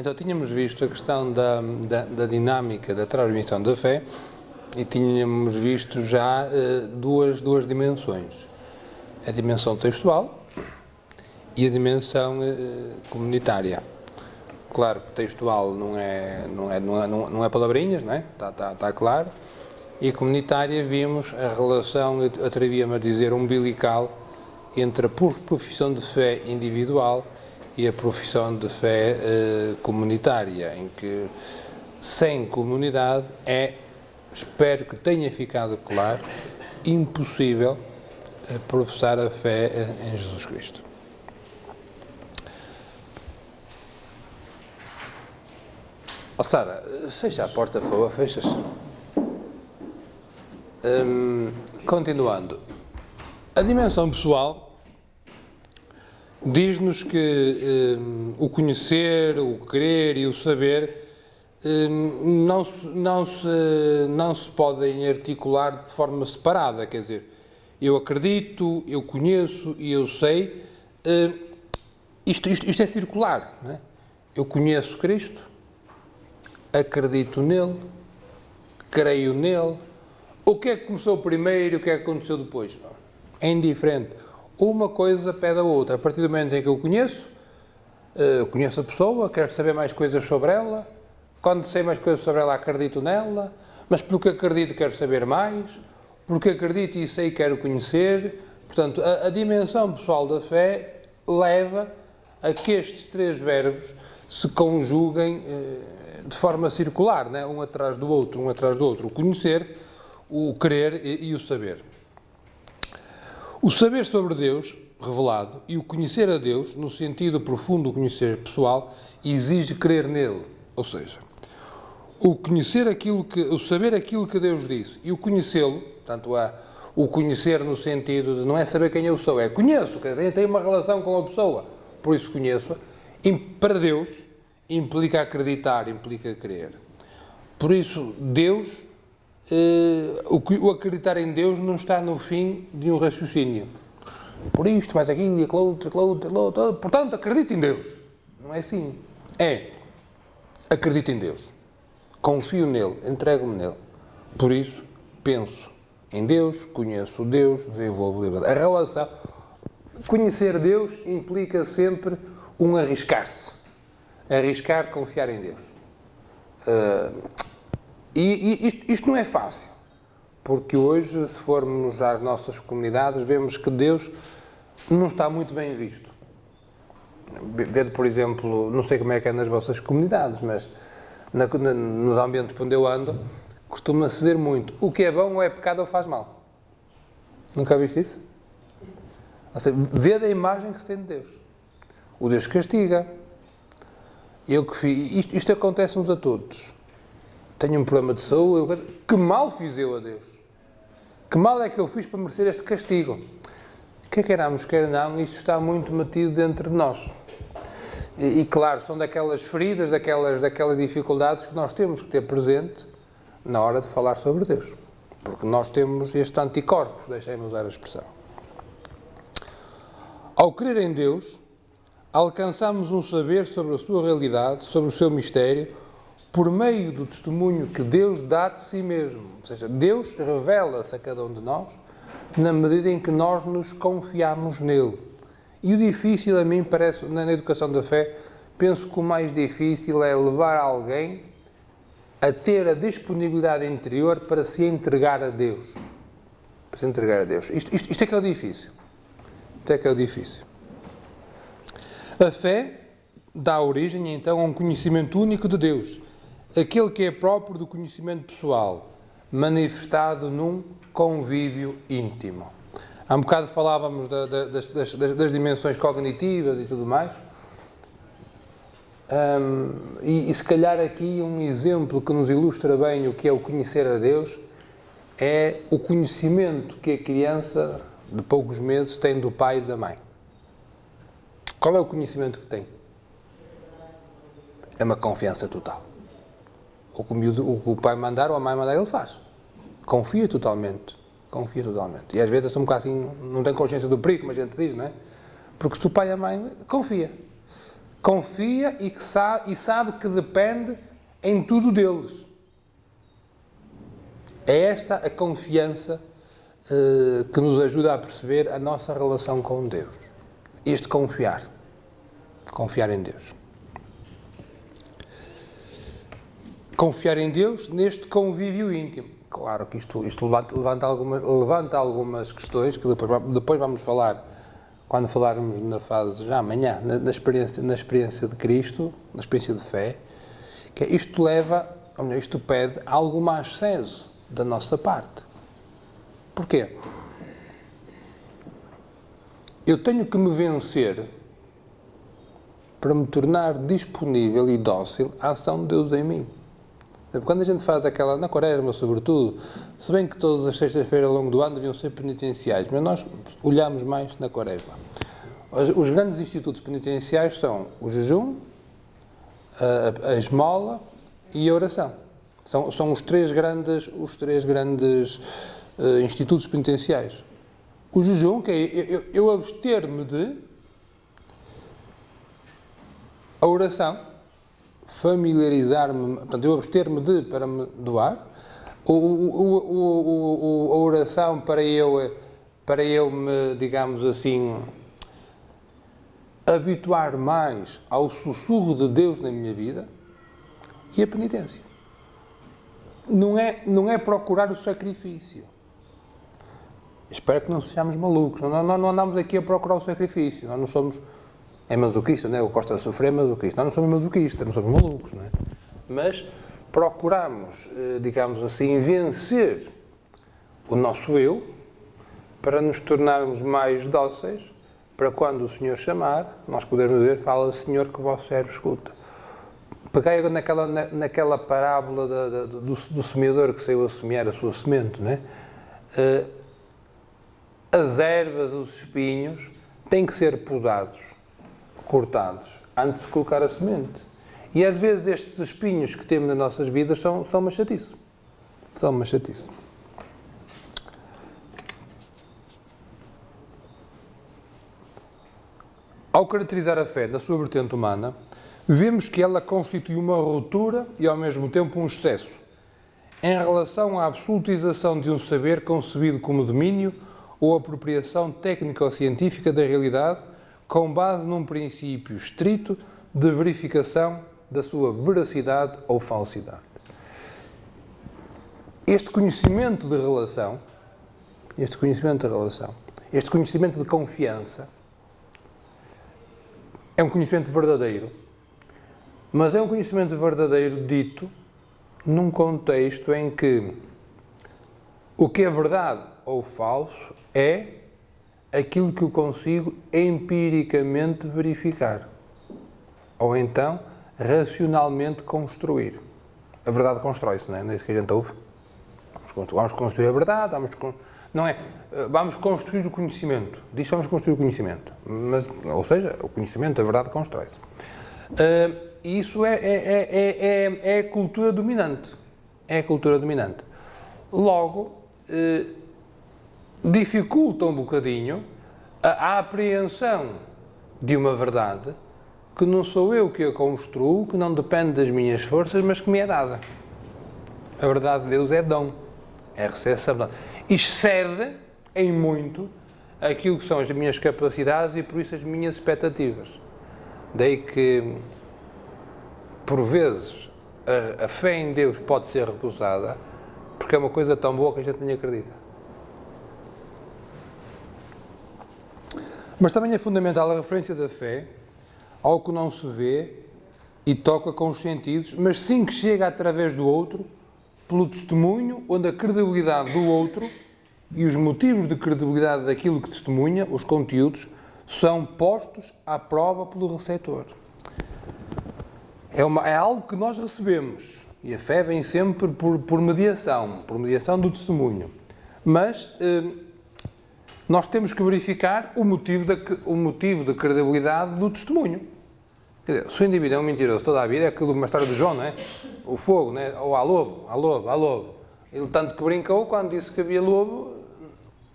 Então tínhamos visto a questão da dinâmica da transmissão da fé e tínhamos visto já duas dimensões. A dimensão textual e a dimensão comunitária. Claro que textual não é palavrinhas, não é? Está claro. E a comunitária vimos a relação, atrevíamos a dizer, umbilical entre a profissão de fé individual e a profissão de fé comunitária, em que sem comunidade espero que tenha ficado claro, impossível professar a fé em Jesus Cristo. Oh, Sara, fecha a porta, por favor, fechas. Continuando, a dimensão pessoal diz-nos que o conhecer, o querer e o saber não se podem articular de forma separada, quer dizer, eu acredito, eu conheço e eu sei, isto é circular, não é? Eu conheço Cristo, acredito nele, creio nele. O que é que começou primeiro e o que é que aconteceu depois? É indiferente. Uma coisa pede a outra. A partir do momento em que eu conheço a pessoa, quero saber mais coisas sobre ela. Quando sei mais coisas sobre ela, acredito nela. Mas porque acredito, quero saber mais. Porque acredito e sei, quero conhecer. Portanto, a dimensão pessoal da fé leva a que estes três verbos se conjuguem de forma circular, né? Um atrás do outro, o conhecer, o querer e o saber. O saber sobre Deus revelado e o conhecer a Deus, no sentido profundo do conhecer pessoal, exige crer nele, ou seja, o saber aquilo que Deus disse e o conhecê-lo, portanto, o conhecer no sentido de não é saber quem eu sou, é conheço, tenho uma relação com a pessoa, por isso conheço-a, para Deus implica acreditar, implica crer. Por isso, Deus, o acreditar em Deus não está no fim de um raciocínio. Por isto, mais aquilo, aquilo outro, portanto, acredito em Deus. Não é assim. Acredito em Deus. Confio nele, entrego-me nele. Por isso, penso em Deus, conheço Deus, desenvolvo liberdade. A relação, conhecer Deus implica sempre um arriscar-se. Arriscar, confiar em Deus. Isto não é fácil, porque hoje, se formos às nossas comunidades, vemos que Deus não está muito bem visto. Vede, por exemplo, não sei como é que é nas vossas comunidades, mas nos ambientes onde eu ando, costuma-se dizer muito, o que é bom ou é pecado ou faz mal. Nunca viste isso? Ou seja, vede a imagem que se tem de Deus. O Deus castiga. Eu que fiz, isto acontece-nos a todos. Tenho um problema de saúde, que mal fiz eu a Deus? Que mal é que eu fiz para merecer este castigo? Quer queiramos, quer não, isto está muito metido dentro de nós. E claro, são daquelas feridas, daquelas dificuldades que nós temos que ter presente na hora de falar sobre Deus. Porque nós temos estes anticorpos, deixem-me usar a expressão. Ao crer em Deus, alcançamos um saber sobre a sua realidade, sobre o seu mistério, por meio do testemunho que Deus dá de si mesmo. Ou seja, Deus revela-se a cada um de nós na medida em que nós nos confiamos nele. E o difícil, a mim parece, na educação da fé, penso que o mais difícil é levar alguém a ter a disponibilidade interior para se entregar a Deus. Para se entregar a Deus. Isto é que é o difícil. Isto é que é o difícil. A fé dá origem, então, a um conhecimento único de Deus, aquele que é próprio do conhecimento pessoal, manifestado num convívio íntimo. Há um bocado falávamos das dimensões cognitivas e tudo mais, e se calhar aqui um exemplo que nos ilustra bem o que é o conhecer a Deus é o conhecimento que a criança de poucos meses tem do pai e da mãe. Qual é o conhecimento que tem? É uma confiança total. O que o pai mandar ou a mãe mandar, ele faz. Confia totalmente. Confia totalmente. E às vezes um bocado assim, não tem consciência do perigo, como a gente diz, não é? Porque se o pai e a mãe, confia. confia e sabe que depende em tudo deles. É esta a confiança que nos ajuda a perceber a nossa relação com Deus. Este confiar. Confiar em Deus. Confiar em Deus neste convívio íntimo. Claro que isto levanta algumas questões que depois vamos falar, quando falarmos na fase, já amanhã, na experiência de Cristo, na experiência de fé, que isto pede alguma ascese da nossa parte. Porquê? Eu tenho que me vencer para me tornar disponível e dócil à ação de Deus em mim. Quando a gente faz aquela, na Quaresma sobretudo, se bem que todas as sextas-feiras ao longo do ano deviam ser penitenciais, mas nós olhamos mais na Quaresma. Os grandes institutos penitenciais são o jejum, a esmola e a oração. São os três grandes institutos penitenciais. O jejum, que é eu abster-me de... A oração, familiarizar-me, portanto, eu abster-me de para me doar. A oração para eu me, digamos assim, habituar mais ao sussurro de Deus na minha vida. E a penitência. Não é procurar o sacrifício. Espero que não sejamos malucos. Não andamos aqui a procurar o sacrifício. Nós não somos... É masoquista, não é? O Costa de Sofrer é masoquista. Nós não somos masoquistas, não somos malucos, não é? Mas procuramos, digamos assim, vencer o nosso eu para nos tornarmos mais dóceis, para quando o Senhor chamar, nós podermos dizer, fala, Senhor, que o vosso servo escuta. Peguei naquela parábola do semeador que saiu a semear a sua semente, não é? As ervas, os espinhos, têm que ser podados, cortados, antes de colocar a semente. E às vezes estes espinhos que temos nas nossas vidas são uma chatice. São uma chatice. Ao caracterizar a fé na sua vertente humana, vemos que ela constitui uma ruptura e ao mesmo tempo um excesso, em relação à absolutização de um saber concebido como domínio ou apropriação técnico-científica da realidade, com base num princípio estrito de verificação da sua veracidade ou falsidade. Este conhecimento de relação, este conhecimento de confiança, é um conhecimento verdadeiro, mas é um conhecimento verdadeiro dito num contexto em que o que é verdade ou falso é aquilo que eu consigo empiricamente verificar, ou então racionalmente construir. A verdade constrói-se, não é? Não é isso que a gente ouve. Vamos construir a verdade, vamos construir o conhecimento. Diz que vamos construir o conhecimento. Ou seja, o conhecimento, a verdade constrói-se. Isso é a cultura dominante. É a cultura dominante. Logo, dificulta um bocadinho a apreensão de uma verdade que não sou eu que a construo, que não depende das minhas forças, mas que me é dada. A verdade de Deus é dom, é recepção. Excede em muito aquilo que são as minhas capacidades e, por isso, as minhas expectativas. Daí que, por vezes, a fé em Deus pode ser recusada porque é uma coisa tão boa que a gente nem acredita. Mas também é fundamental a referência da fé ao que não se vê e toca com os sentidos, mas sim que chega através do outro, pelo testemunho, onde a credibilidade do outro e os motivos de credibilidade daquilo que testemunha, os conteúdos, são postos à prova pelo receptor. É algo que nós recebemos, e a fé vem sempre por mediação do testemunho. Mas nós temos que verificar o motivo de credibilidade do testemunho. Quer dizer, se o indivíduo é um mentiroso toda a vida, é aquilo uma história do João, não é? O fogo, não é? Ou há lobo. Ele tanto que brincou quando disse que havia lobo,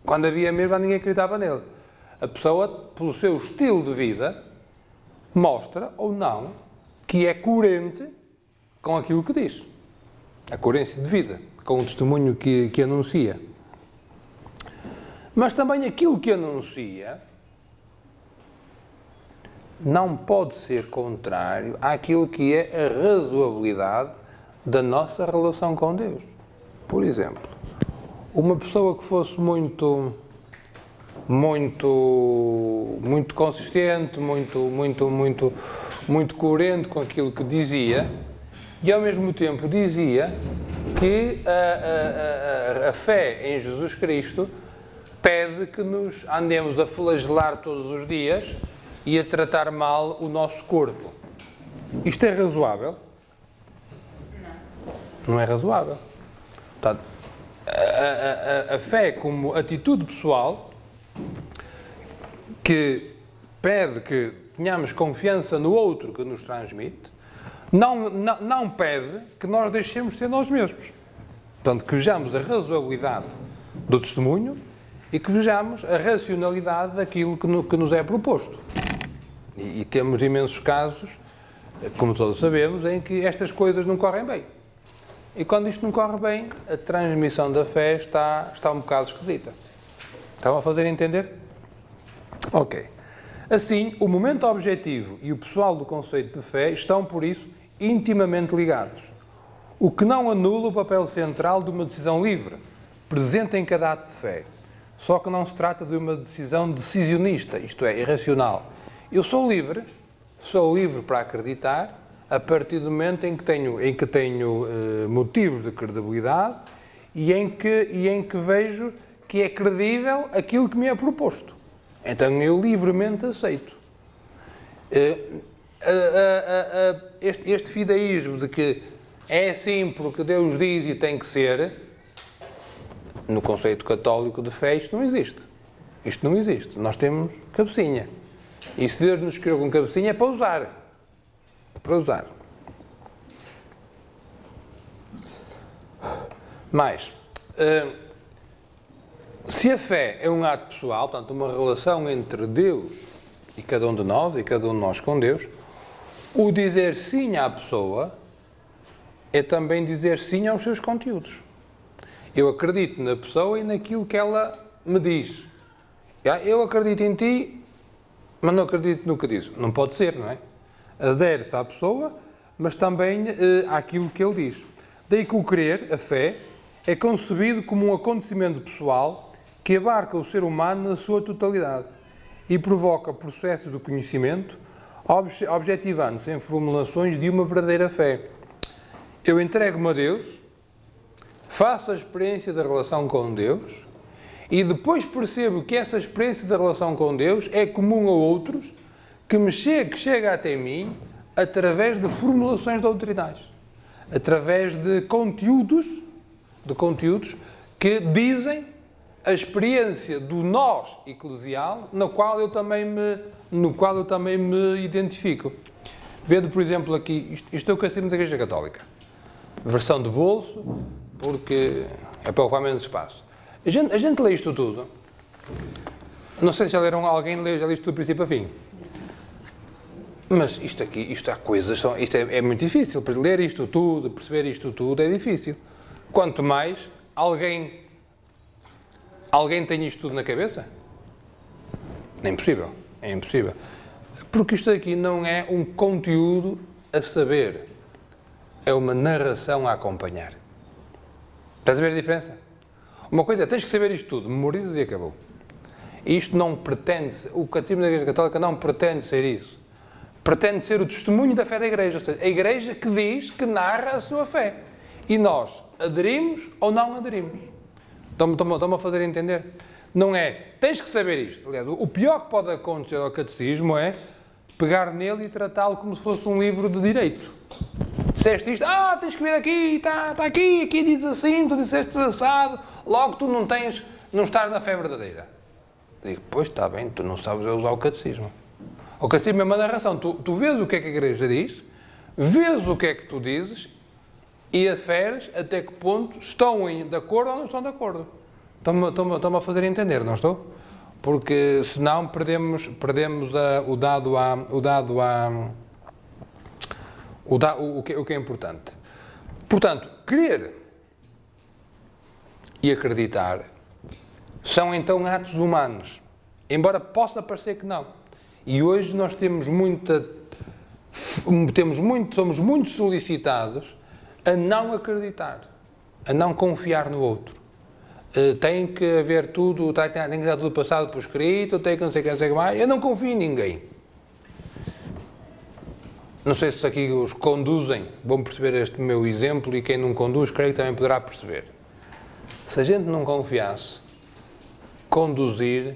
quando havia mesmo ninguém acreditava nele. A pessoa, pelo seu estilo de vida, mostra ou não que é coerente com aquilo que diz. A coerência de vida, com o testemunho que anuncia. Mas também aquilo que anuncia não pode ser contrário àquilo que é a razoabilidade da nossa relação com Deus. Por exemplo, uma pessoa que fosse muito consistente, muito coerente com aquilo que dizia, e ao mesmo tempo dizia que a fé em Jesus Cristo pede que nos andemos a flagelar todos os dias e a tratar mal o nosso corpo. Isto é razoável? Não é razoável. Portanto, a fé como atitude pessoal que pede que tenhamos confiança no outro que nos transmite, não pede que nós deixemos de ser nós mesmos. Portanto, que vejamos a razoabilidade do testemunho e que vejamos a racionalidade daquilo que nos é proposto. E temos imensos casos, como todos sabemos, em que estas coisas não correm bem. E quando isto não corre bem, a transmissão da fé está um bocado esquisita. Estão a fazer entender? Ok. Assim, o momento objetivo e o pessoal do conceito de fé estão, por isso, intimamente ligados. O que não anula o papel central de uma decisão livre, presente em cada ato de fé. Só que não se trata de uma decisão decisionista, isto é, irracional. Eu sou livre para acreditar a partir do momento em que tenho motivos de credibilidade e em que vejo que é credível aquilo que me é proposto. Então eu livremente aceito. Este fideísmo de que é assim porque Deus diz e tem que ser, no conceito católico de fé, isto não existe. Isto não existe. Nós temos cabecinha. E se Deus nos criou com cabecinha é para usar. Para usar. Mas, se a fé é um ato pessoal, portanto, uma relação entre Deus e cada um de nós com Deus, o dizer sim à pessoa é também dizer sim aos seus conteúdos. Eu acredito na pessoa e naquilo que ela me diz. Eu acredito em ti, mas não acredito no que diz. Não pode ser, não é? Adere-se à pessoa, mas também àquilo que ele diz. Daí que o crer, a fé, é concebido como um acontecimento pessoal que abarca o ser humano na sua totalidade e provoca processos de conhecimento, objetivando-se em formulações de uma verdadeira fé. Eu entrego-me a Deus, faço a experiência da relação com Deus e depois percebo que essa experiência da relação com Deus é comum a outros que chega até mim através de formulações doutrinais, através de conteúdos que dizem a experiência do nós eclesial no qual eu também me identifico. Vede, por exemplo, aqui, isto é o Catecismo da Igreja Católica. Versão de bolso, porque é para ocupar menos espaço. A gente lê isto tudo. Não sei se já leram, alguém já lê isto do princípio a fim. Mas isto há coisas, isto é muito difícil. Para ler isto tudo, perceber isto tudo, é difícil. Quanto mais alguém tem isto tudo na cabeça? É impossível. É impossível. Porque isto aqui não é um conteúdo a saber. É uma narração a acompanhar. Estás a ver a diferença? Uma coisa é, tens que saber isto tudo, memorizas e acabou. E isto não pretende, o Catecismo da Igreja Católica não pretende ser isso. Pretende ser o testemunho da fé da Igreja, ou seja, a Igreja que diz, que narra a sua fé. E nós aderimos ou não aderimos. Estão-me a fazer entender? Não é, tens que saber isto. Aliás, o pior que pode acontecer ao catecismo é pegar nele e tratá-lo como se fosse um livro de direito. Disseste isto, tens que vir aqui, está aqui diz assim, tu disseste assado, logo tu não estás na fé verdadeira. Digo, pois está bem, tu não sabes usar o catecismo. O catecismo é uma narração, tu vês o que é que a Igreja diz, vês o que é que tu dizes e aferes até que ponto estão de acordo ou não estão de acordo. Estão-me a fazer entender, não estou? porque senão perdemos o que é importante. Portanto, crer e acreditar são então atos humanos, embora possa parecer que não. E hoje nós somos muito solicitados a não acreditar, a não confiar no outro. Tem que haver tudo, tem que estar tudo passado por escrito, tem que não sei o que mais. Eu não confio em ninguém. Não sei se aqui os conduzem, vão perceber este meu exemplo, e quem não conduz, creio que também poderá perceber. Se a gente não confiasse, conduzir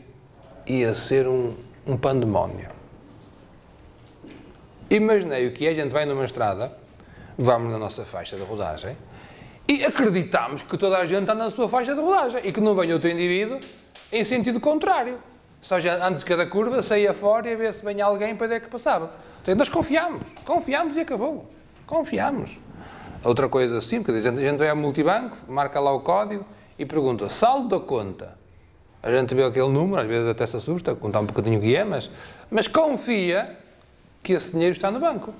ia ser um pandemónio. Imaginei o que é, a gente vai numa estrada, vamos na nossa faixa de rodagem, e acreditamos que toda a gente está na sua faixa de rodagem e que não vem outro indivíduo em sentido contrário. Só já antes de cada curva saía fora e a ver se venha alguém para ver que passava. Então, nós confiámos e acabou. Confiámos. Outra coisa simples, a gente vai ao multibanco, marca lá o código e pergunta, saldo da conta. A gente vê aquele número, às vezes até se assusta, contar um bocadinho o que é, mas confia que esse dinheiro está no banco.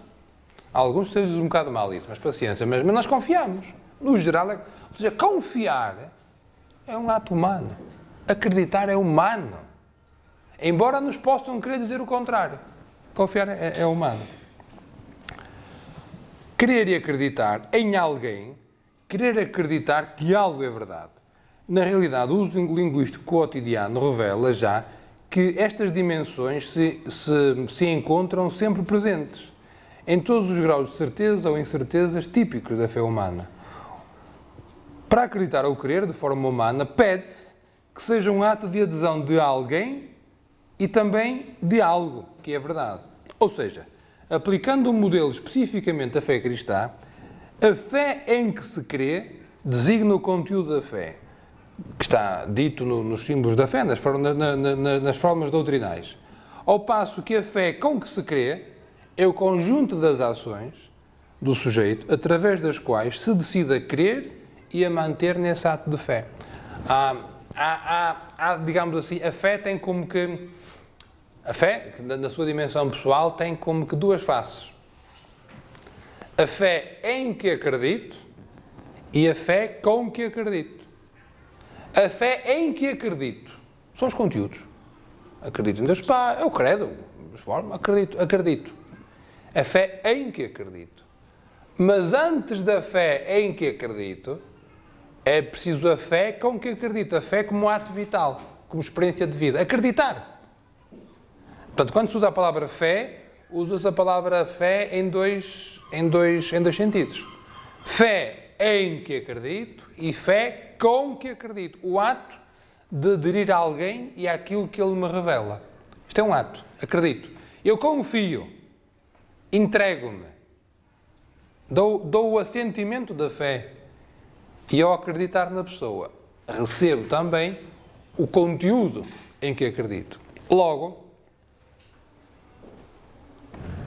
Alguns se usam um bocado mal isso, mas paciência, mas nós confiamos. No geral, ou seja, confiar é um ato humano. Acreditar é humano. Embora nos possam querer dizer o contrário. Confiar é humano. Querer e acreditar em alguém, querer acreditar que algo é verdade. Na realidade, o uso linguístico cotidiano revela já que estas dimensões se encontram sempre presentes, em todos os graus de certeza ou incertezas típicos da fé humana. Para acreditar ou crer de forma humana, pede-se que seja um ato de adesão de alguém e também de algo, que é verdade. Ou seja, aplicando um modelo especificamente da fé cristã, a fé em que se crê designa o conteúdo da fé, que está dito nos símbolos da fé, nas formas doutrinais. Ao passo que a fé com que se crê é o conjunto das ações do sujeito, através das quais se decide a crer e a manter nesse ato de fé. Digamos assim, a fé tem como que... A fé, na sua dimensão pessoal, tem como que duas faces. A fé em que acredito e a fé com que acredito. A fé em que acredito são os conteúdos. Acredito em Deus Pai, é o credo, acredito. A fé em que acredito. Mas antes da fé em que acredito, é preciso a fé com que acredito. A fé como ato vital, como experiência de vida. Acreditar. Portanto, quando se usa a palavra fé, usa-se a palavra fé em dois sentidos. Fé em que acredito e fé com que acredito. O ato de aderir a alguém e àquilo que ele me revela. Isto é um ato. Acredito. Eu confio. Entrego-me. Dou o assentimento da fé. E ao acreditar na pessoa, recebo também o conteúdo em que acredito. Logo,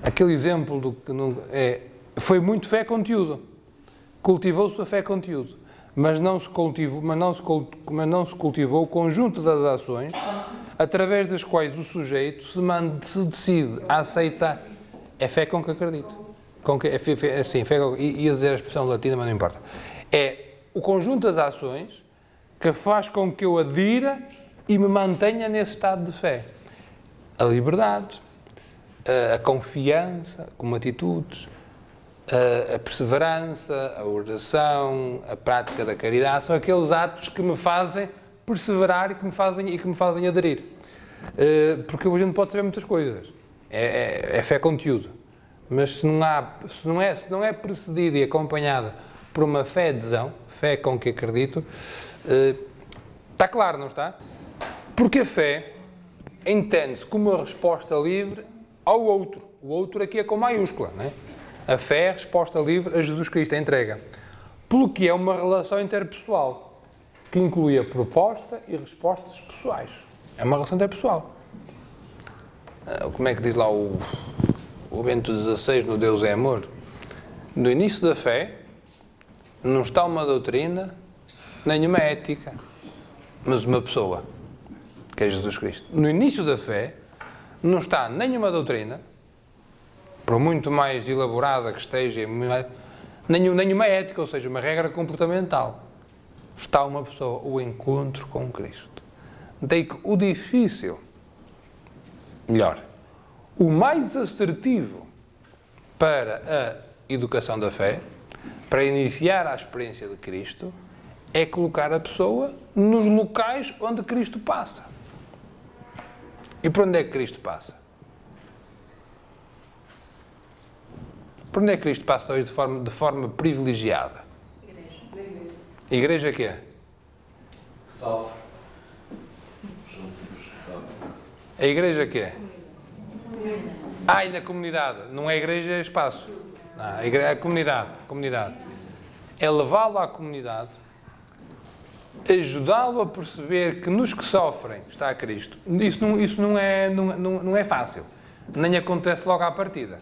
aquele exemplo do que foi muito fé-conteúdo. Cultivou-se a fé-conteúdo. Mas não se cultivou o conjunto das ações através das quais o sujeito se decide a aceitar. É fé com que acredito. Ia dizer a expressão latina, mas não importa. É o conjunto das ações que faz com que eu adira e me mantenha nesse estado de fé. A liberdade, a confiança, como atitudes, a perseverança, a oração, a prática da caridade, são aqueles atos que me fazem perseverar e que me fazem aderir. Porque a gente pode saber muitas coisas. É fé-conteúdo. Mas se não é precedida e acompanhada por uma fé-adesão, fé com que acredito, está claro, não está? Porque a fé entende-se como uma resposta livre ao outro. O outro aqui é com maiúscula, não é? A fé é a resposta livre a Jesus Cristo, a entrega. Pelo que é uma relação interpessoal, que inclui a proposta e respostas pessoais. É uma relação interpessoal. Como é que diz lá o Bento XVI no Deus é Amor? No início da fé, não está uma doutrina, nem uma ética, mas uma pessoa. que é Jesus Cristo. No início da fé, não está nenhuma doutrina, por muito mais elaborada que esteja, nenhuma ética, ou seja, uma regra comportamental. Está uma pessoa, o encontro com Cristo. Daí que o difícil, melhor, o mais assertivo para a educação da fé, para iniciar a experiência de Cristo, é colocar a pessoa nos locais onde Cristo passa. E por onde é que Cristo passa? Por onde é que Cristo passa hoje de forma privilegiada? Igreja quê? Que sofre. A igreja quê? E na comunidade. Não é igreja, é espaço. Não, é a comunidade. É levá-lo à comunidade, ajudá-lo a perceber que nos que sofrem está Cristo. Isso não é fácil. Nem acontece logo à partida.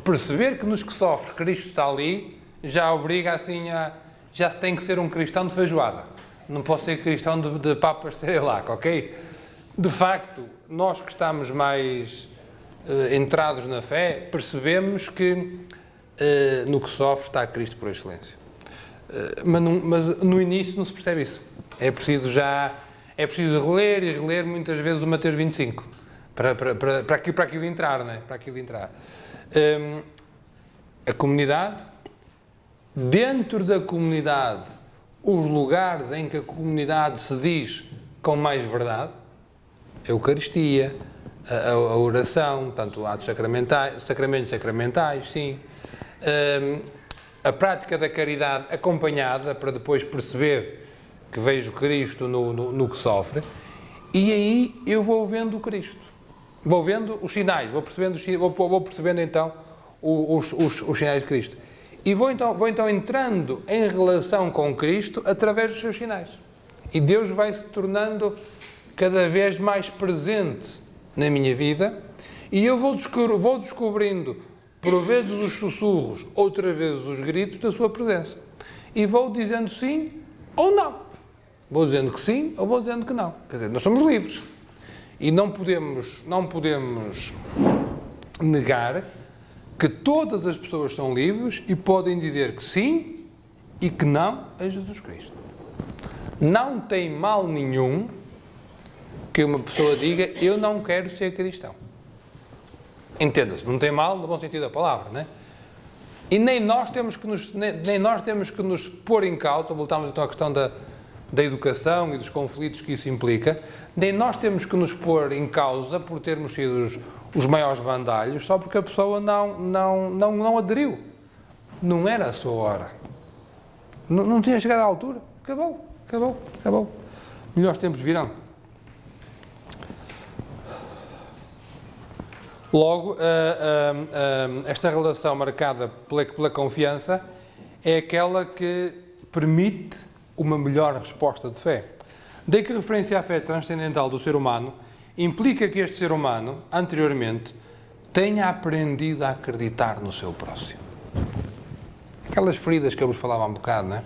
Perceber que nos que sofre Cristo está ali, já obriga assim a... Já tem que ser um cristão de feijoada. Não pode ser cristão de papas terelac, ok? De facto, nós que estamos mais entrados na fé, percebemos que no que sofre está Cristo por excelência. Mas no início não se percebe isso. É preciso reler e reler muitas vezes o Mateus 25 para aquilo entrar, não é? Para aquilo entrar. A comunidade, dentro da comunidade, os lugares em que a comunidade se diz com mais verdade, a Eucaristia, a oração, tanto atos sacramentos sacramentais, sim. A prática da caridade acompanhada, para depois perceber que vejo Cristo no que sofre, e aí eu vou vendo o Cristo. Vou vendo os sinais, vou percebendo então os sinais de Cristo. E vou então entrando em relação com Cristo através dos seus sinais. E Deus vai se tornando cada vez mais presente na minha vida, e eu vou descobrindo, por vezes os sussurros, outras vezes os gritos da sua presença. E vou dizendo sim ou não. Vou dizendo que sim ou vou dizendo que não. Quer dizer, nós somos livres. E não podemos negar que todas as pessoas são livres e podem dizer que sim e que não a Jesus Cristo. Não tem mal nenhum que uma pessoa diga: eu não quero ser cristão. Entenda-se, não tem mal no bom sentido da palavra, não é? E nem nós temos que nos pôr em causa, voltamos então à questão da educação e dos conflitos que isso implica, nem nós temos que nos pôr em causa por termos sido os maiores bandalhos, só porque a pessoa não aderiu. Não era a sua hora. Não tinha chegado à altura. Acabou. Melhores tempos virão. Logo, esta relação marcada pela confiança é aquela que permite uma melhor resposta de fé. Daí que a referência à fé transcendental do ser humano implica que este ser humano, anteriormente, tenha aprendido a acreditar no seu próximo. Aquelas feridas que eu vos falava há um bocado, não é?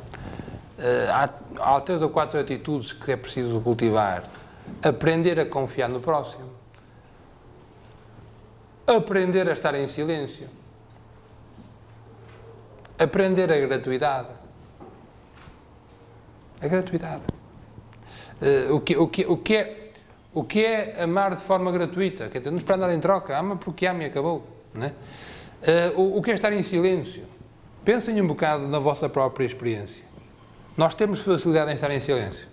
Há 3 ou 4 atitudes que é preciso cultivar. Aprender a confiar no próximo. Aprender a estar em silêncio. Aprender a gratuidade. A gratuidade. O que é amar de forma gratuita? Quer dizer, não esperar nada em troca. Ama porque ama e acabou. Não é? O que é estar em silêncio? Pensem um bocado na vossa própria experiência. Nós temos facilidade em estar em silêncio.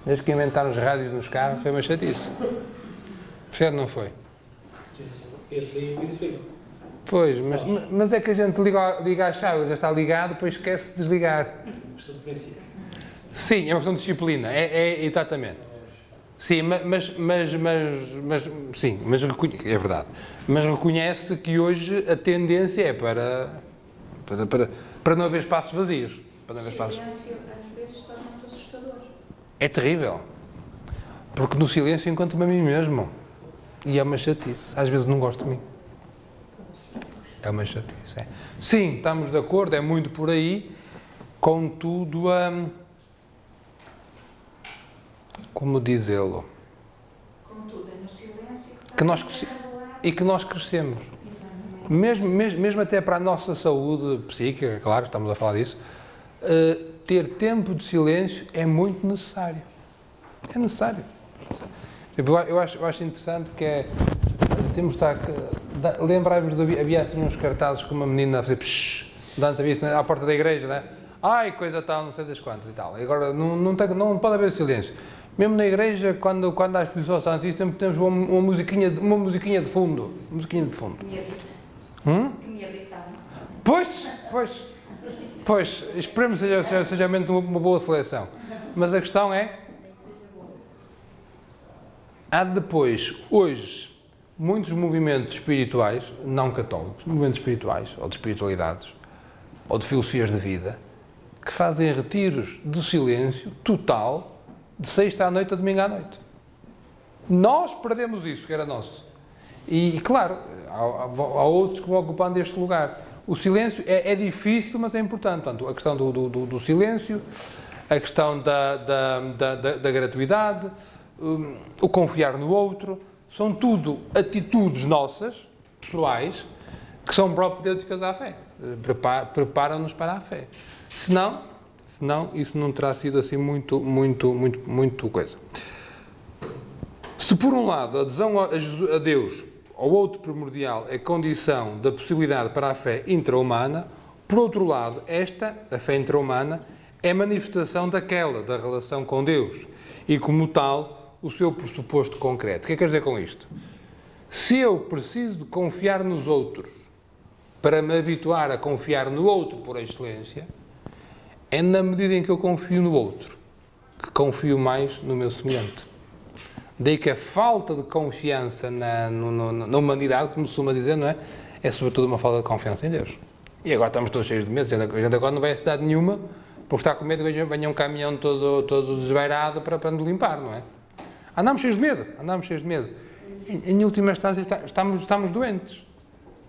Desde que inventaram os rádios nos carros, foi uma chatice. Percebe, não foi? Pois, mas é que a gente liga a chave, já está ligado, depois esquece de desligar. Sim, é uma questão de disciplina, exatamente. Sim, mas é verdade. Mas reconhece que hoje a tendência é para não haver espaços vazios. Para não haver espaços. O silêncio às vezes torna-se assustador. É terrível. Porque no silêncio encontro-me a mim mesmo. E é uma chatice. Às vezes não gosto de mim. É uma chatice. É. Sim, estamos de acordo, é muito por aí. Contudo, como dizê-lo, Como tudo, é no silêncio que nós está a revelar. e que nós crescemos. Exatamente. Mesmo até para a nossa saúde psíquica, claro, estamos a falar disso, ter tempo de silêncio é muito necessário. É necessário. Eu acho interessante que temos de estar... Lembrarmos, havia assim uns cartazes com uma menina a fazer psh, antes havia isso à porta da igreja, não é? Ai, coisa tal, não sei das quantas e tal. E agora não pode haver silêncio. Mesmo na igreja, quando há exposição santíssima, temos uma musiquinha de fundo. Musiquinha de fundo. Que me irrita. Que me irrita. Pois, esperemos que seja realmente uma boa seleção. Mas a questão é, há depois, hoje, muitos movimentos espirituais, não católicos, movimentos espirituais, ou de espiritualidades, ou de filosofias de vida, que fazem retiros de silêncio total, de sexta à noite a domingo à noite. Nós perdemos isso, que era nosso. E claro, há outros que vão ocupando este lugar. O silêncio é difícil, mas é importante. Portanto, a questão do silêncio, a questão da gratuidade, o confiar no outro, são tudo atitudes nossas, pessoais, que são propedêuticas à fé. Preparam-nos para a fé. Senão, isso não terá sido assim muito coisa. Se por um lado a adesão a Deus, ao outro primordial, é condição da possibilidade para a fé intra-humana, por outro lado, a fé intra-humana, é manifestação da relação com Deus, e como tal, o seu pressuposto concreto. O que é que quer dizer com isto? Se eu preciso de confiar nos outros para me habituar a confiar no outro por excelência, é na medida em que eu confio no outro que confio mais no meu semelhante. Daí que a falta de confiança na humanidade, como se costuma dizer, não é? É sobretudo uma falta de confiança em Deus. E agora estamos todos cheios de medo. A gente agora não vai a cidade nenhuma por estar com medo que venha um caminhão todo desvairado para nos limpar, não é? Andamos cheios de medo. Em última instância, estamos doentes.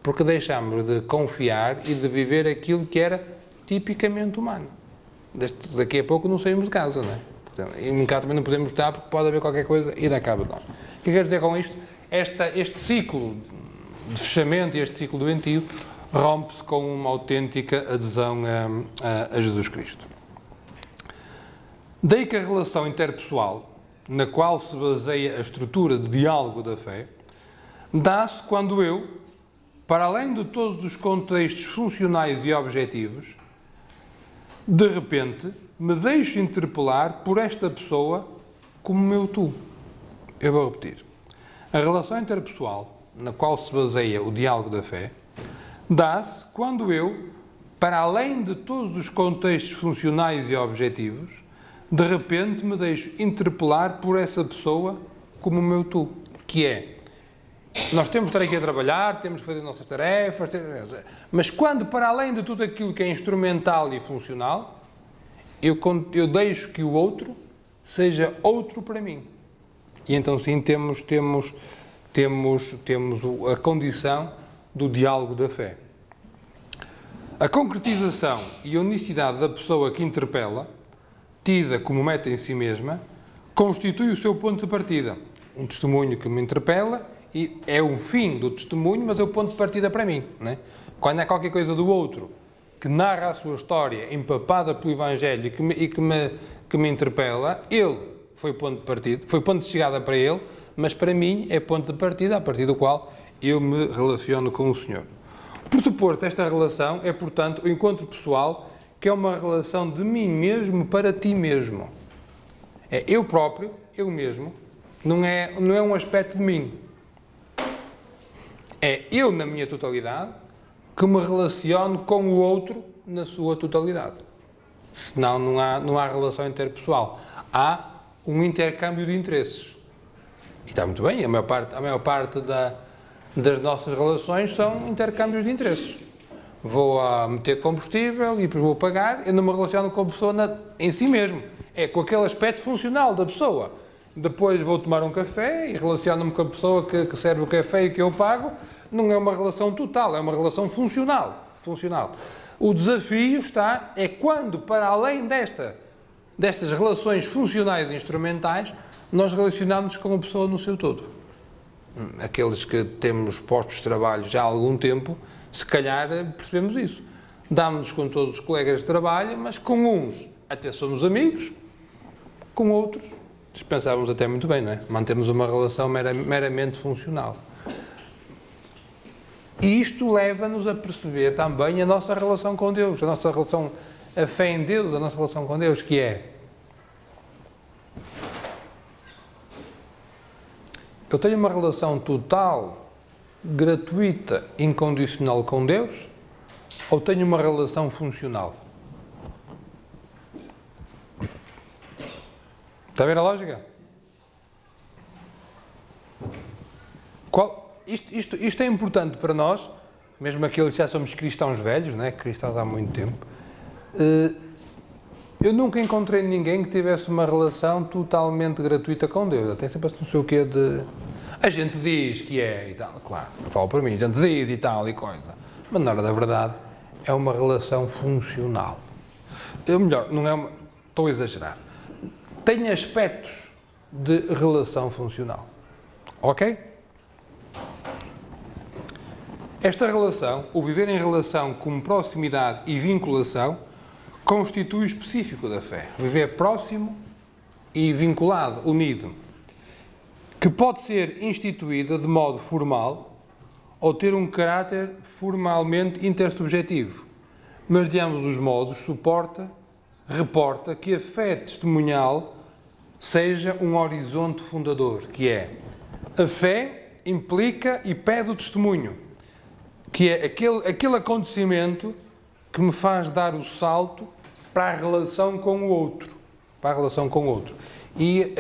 Porque deixamos de confiar e de viver aquilo que era tipicamente humano. Daqui a pouco não saímos de casa, não é? E em casa também não podemos estar porque pode haver qualquer coisa e dá cabo de nós. O que quero dizer com isto? Este ciclo de fechamento e este ciclo doentio rompe-se com uma autêntica adesão a Jesus Cristo. Daí que a relação interpessoal, na qual se baseia a estrutura de diálogo da fé, dá-se quando eu, para além de todos os contextos funcionais e objetivos, de repente, me deixo interpelar por esta pessoa como meu tu. Eu vou repetir. A relação interpessoal, na qual se baseia o diálogo da fé, dá-se quando eu, para além de todos os contextos funcionais e objetivos, de repente me deixo interpelar por essa pessoa como meu tu. Que é, nós temos de estar aqui a trabalhar, temos de fazer nossas tarefas, mas quando, para além de tudo aquilo que é instrumental e funcional, eu deixo que o outro seja outro para mim. E então sim temos a condição do diálogo da fé. A concretização e a unicidade da pessoa que interpela, tida como meta em si mesma, constitui o seu ponto de partida. Um testemunho que me interpela e é o fim do testemunho, mas é o ponto de partida para mim. Não é? Quando há qualquer coisa do outro que narra a sua história empapada pelo Evangelho e que me interpela, ele foi ponto de partida, foi ponto de chegada para ele, mas para mim é ponto de partida, a partir do qual eu me relaciono com o Senhor. O pressuposto desta relação é, portanto, o encontro pessoal, que é uma relação de mim mesmo para ti mesmo. É eu próprio, eu mesmo, não é um aspecto de mim. É eu na minha totalidade que me relaciono com o outro na sua totalidade. Senão não há relação interpessoal. Há um intercâmbio de interesses. E está muito bem, a maior parte das nossas relações são intercâmbios de interesses. Vou a meter combustível e depois vou pagar, eu não me relaciono com a pessoa em si mesmo. É com aquele aspecto funcional da pessoa. Depois vou tomar um café e relaciono-me com a pessoa que serve o café e que eu pago. Não é uma relação total, é uma relação funcional. O desafio é quando, para além destas relações funcionais e instrumentais, nós relacionamos com a pessoa no seu todo. Aqueles que temos postos de trabalho já há algum tempo, se calhar percebemos isso. Damos-nos com todos os colegas de trabalho, mas com uns até somos amigos, com outros dispensávamos até muito bem, não é? Mantemos uma relação meramente funcional. E isto leva-nos a perceber também a nossa relação com Deus, a nossa relação, a fé em Deus, a nossa relação com Deus, que é: eu tenho uma relação total, gratuita, incondicional com Deus, ou tenho uma relação funcional? Está a ver a lógica? Isto é importante para nós, mesmo aqueles que já somos cristãos velhos, não é? Cristãos há muito tempo. Eu nunca encontrei ninguém que tivesse uma relação totalmente gratuita com Deus. Até sempre não sei o quê de... A gente diz que é e tal, claro, não falo para mim, a gente diz e tal e coisa. Mas na hora da verdade é uma relação funcional. Melhor, não é uma... Estou a exagerar. Tem aspectos de relação funcional. Ok? Esta relação, o viver em relação como proximidade e vinculação, constitui o específico da fé. Viver próximo e vinculado, unido, que pode ser instituída de modo formal ou ter um caráter formalmente intersubjetivo, mas de ambos os modos reporta que a fé testemunhal seja um horizonte fundador, que é: a fé implica e pede o testemunho, que é aquele acontecimento que me faz dar o salto para a relação com o outro. E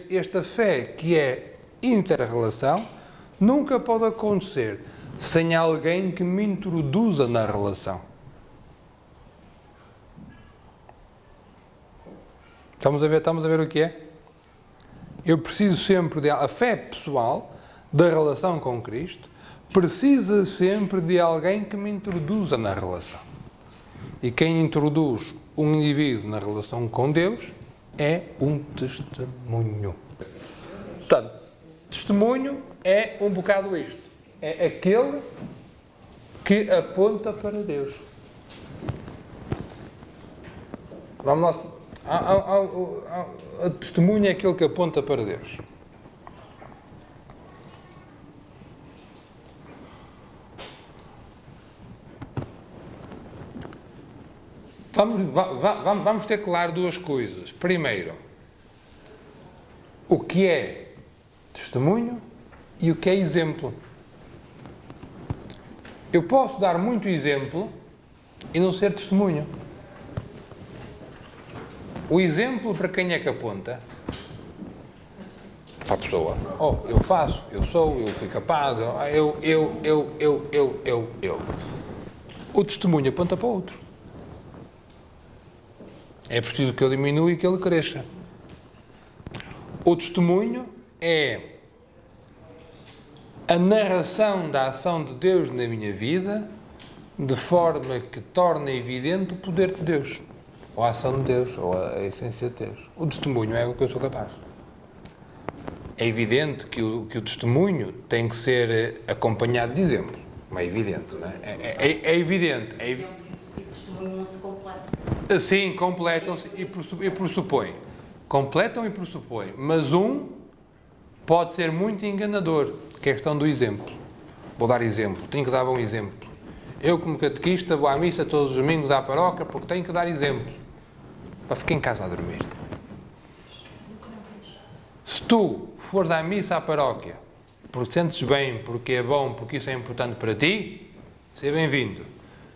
esta fé, que é inter-relação, nunca pode acontecer sem alguém que me introduza na relação. Estamos a ver o que é? Eu preciso sempre a fé pessoal, da relação com Cristo, precisa sempre de alguém que me introduza na relação. E quem introduz um indivíduo na relação com Deus é um testemunho. Portanto, testemunho é um bocado isto. É aquele que aponta para Deus. Vamos lá. A testemunha é aquele que aponta para Deus. Vamos ter claro duas coisas. Primeiro, o que é testemunho e o que é exemplo. Eu posso dar muito exemplo e não ser testemunho. O exemplo para quem é que aponta? Para a pessoa. Oh, eu faço, eu sou, eu fui capaz, eu. O testemunho aponta para o outro. É preciso que eu diminua e que ele cresça. O testemunho é a narração da ação de Deus na minha vida, de forma que torna evidente o poder de Deus, ou a ação de Deus, ou a essência de Deus. O testemunho é o que eu sou capaz. É evidente que o testemunho tem que ser acompanhado de exemplo. Não é evidente, não é? É evidente. O testemunho não se completa. Sim, completam-se e pressupõem. Completam e pressupõem. Mas um pode ser muito enganador, que é a questão do exemplo. Vou dar exemplo. Tenho que dar um exemplo. Eu, como catequista, vou à missa todos os domingos à paróquia porque tenho que dar exemplo. Para ficar em casa a dormir. Se tu fores à missa à paróquia porque sentes bem, porque é bom, porque isso é importante para ti, seja bem-vindo.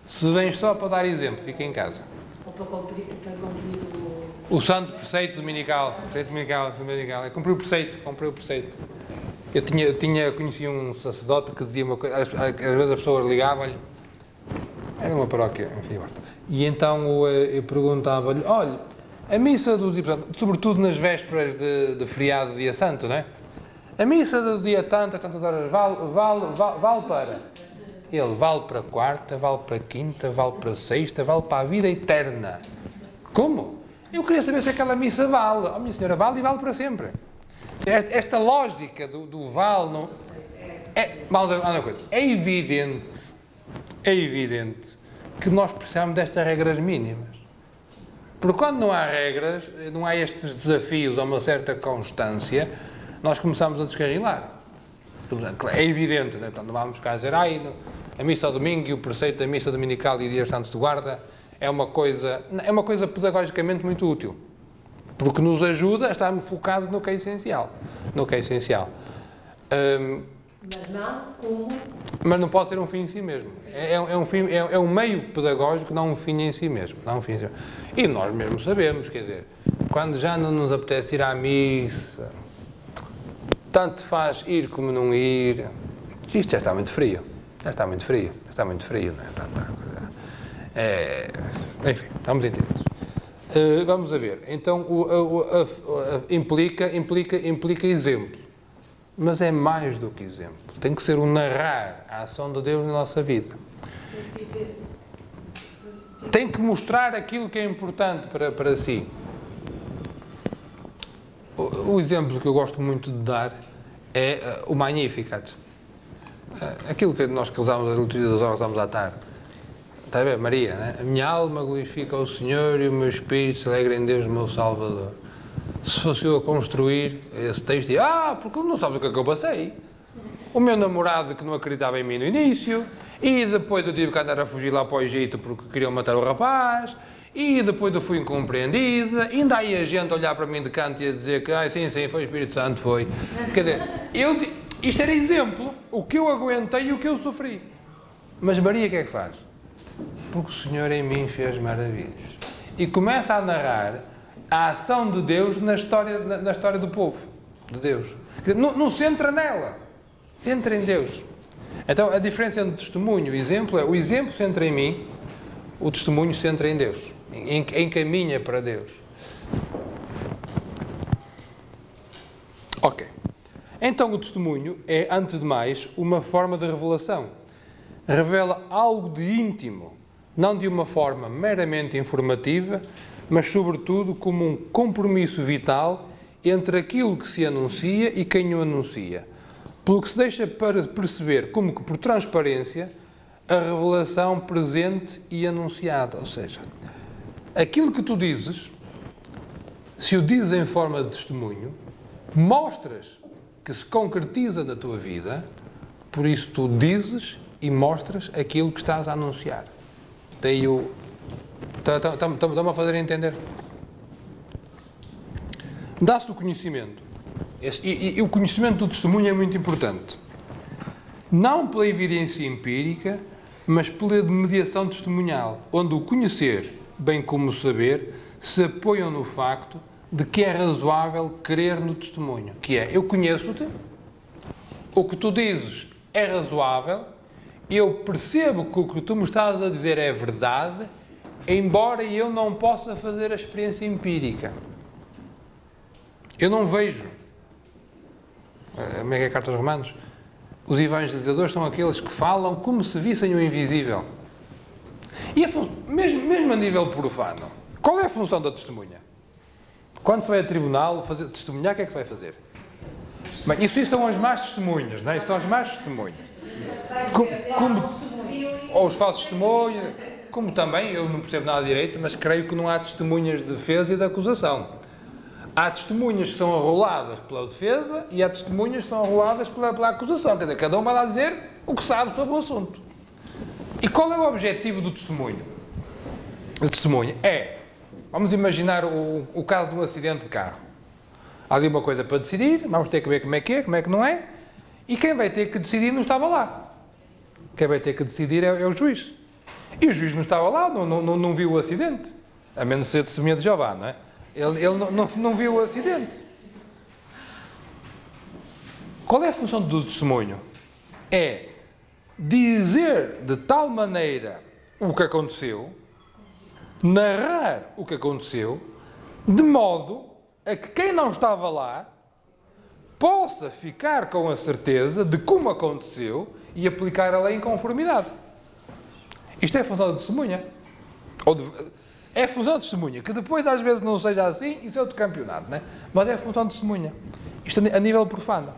Se vens só para dar exemplo, fica em casa. Ou para cumprir o santo preceito dominical. É cumprir o preceito. Eu conheci um sacerdote que dizia uma coisa, às vezes as pessoas ligavam-lhe, era uma paróquia, enfim, e então eu perguntava-lhe: olha, a missa do dia, sobretudo nas vésperas de feriado, dia santo, não é? A missa do dia tanto, às tantas horas, vale para... Ele vale para quarta, vale para quinta, vale para sexta, vale para a vida eterna. Como? Eu queria saber se aquela missa vale. Oh, minha senhora, vale e vale para sempre. Esta lógica do vale não... É evidente que nós precisamos destas regras mínimas. Porque quando não há regras, não há estes desafios a uma certa constância, nós começamos a descarrilar. É evidente, né? Então não vamos cá dizer, a missa ao domingo e o preceito da missa dominical e dias santos de guarda é uma coisa pedagogicamente muito útil. Porque nos ajuda a estarmos focados no que é essencial. Mas não pode ser um fim em si mesmo. É um meio pedagógico, não um fim em si mesmo. E nós mesmo sabemos, quer dizer, quando já não nos apetece ir à missa, tanto faz ir como não ir. Isto já está muito frio. Não é? Enfim, vamos entender. Vamos a ver. Então, implica exemplo. Mas é mais do que exemplo. Tem que ser o narrar a ação de Deus na nossa vida. Tem que mostrar aquilo que é importante para si. O exemplo que eu gosto muito de dar é o Magnificat. Aquilo que nós rezamos a liturgia das horas, rezamos à tarde. Está a ver, Maria, né? A minha alma glorifica o Senhor e o meu espírito se alegra em Deus, meu Salvador. Se fosse eu a construir esse texto, porque não sabes o que é que eu passei. O meu namorado que não acreditava em mim no início, e depois eu tive que andar a fugir lá para o Egito porque queriam matar o rapaz, e depois eu fui incompreendida, ainda aí a gente a olhar para mim de canto e a dizer que, sim, foi o Espírito Santo, foi. Quer dizer, isto era exemplo, o que eu aguentei e o que eu sofri. Mas Maria o que é que faz? Porque o Senhor em mim fez maravilhas. E começa a narrar a ação de Deus na história do povo, de Deus. Não se entra nela, se entra em Deus. Então, a diferença entre o testemunho e o exemplo é: o exemplo se entra em mim, o testemunho se entra em Deus, encaminha para Deus. Ok. Então, o testemunho é, antes de mais, uma forma de revelação. Revela algo de íntimo, não de uma forma meramente informativa, mas, sobretudo, como um compromisso vital entre aquilo que se anuncia e quem o anuncia. Pelo que se deixa para perceber como que, por transparência, a revelação presente e anunciada. Ou seja, aquilo que tu dizes, se o dizes em forma de testemunho, mostras que se concretiza na tua vida, por isso tu dizes e mostras aquilo que estás a anunciar. Daí o... Estão-me a fazer entender? Dá-se o conhecimento. E o conhecimento do testemunho é muito importante. Não pela evidência empírica, mas pela mediação testemunhal, onde o conhecer, bem como o saber, se apoiam no facto de que é razoável crer no testemunho. Que é, eu conheço-te, o que tu dizes é razoável, eu percebo que o que tu me estás a dizer é verdade, embora eu não possa fazer a experiência empírica. Eu não vejo. Como é que é a Carta aos Romanos? Os evangelizadores são aqueles que falam como se vissem o invisível. E mesmo a nível profano, qual é a função da testemunha? Quando se vai a tribunal testemunhar, o que é que se vai fazer? Bem, isso são as más testemunhas, não é? Isso são as más testemunhas. Ou os falsos testemunhos, como também, eu não percebo nada de direito, mas creio que não há testemunhas de defesa e de acusação. Há testemunhas que são arroladas pela defesa e há testemunhas que são arroladas pela acusação. Quer dizer, cada um vai lá dizer o que sabe sobre o assunto. E qual é o objetivo do testemunho? O testemunho é, vamos imaginar o caso de um acidente de carro. Há ali uma coisa para decidir, vamos ter que ver como é que não é, e quem vai ter que decidir não estava lá. Quem vai ter que decidir é o juiz. E o juiz não estava lá, não viu o acidente. A menos ser testemunha de Jeová, não é? Ele não viu o acidente. Qual é a função do testemunho? É dizer de tal maneira o que aconteceu, narrar o que aconteceu, de modo a que quem não estava lá possa ficar com a certeza de como aconteceu e aplicar a lei em conformidade. Isto é a função da testemunha. É a função de testemunha, que depois às vezes não seja assim, isso é outro campeonato, não é? Mas é a função de testemunha. Isto a nível profano.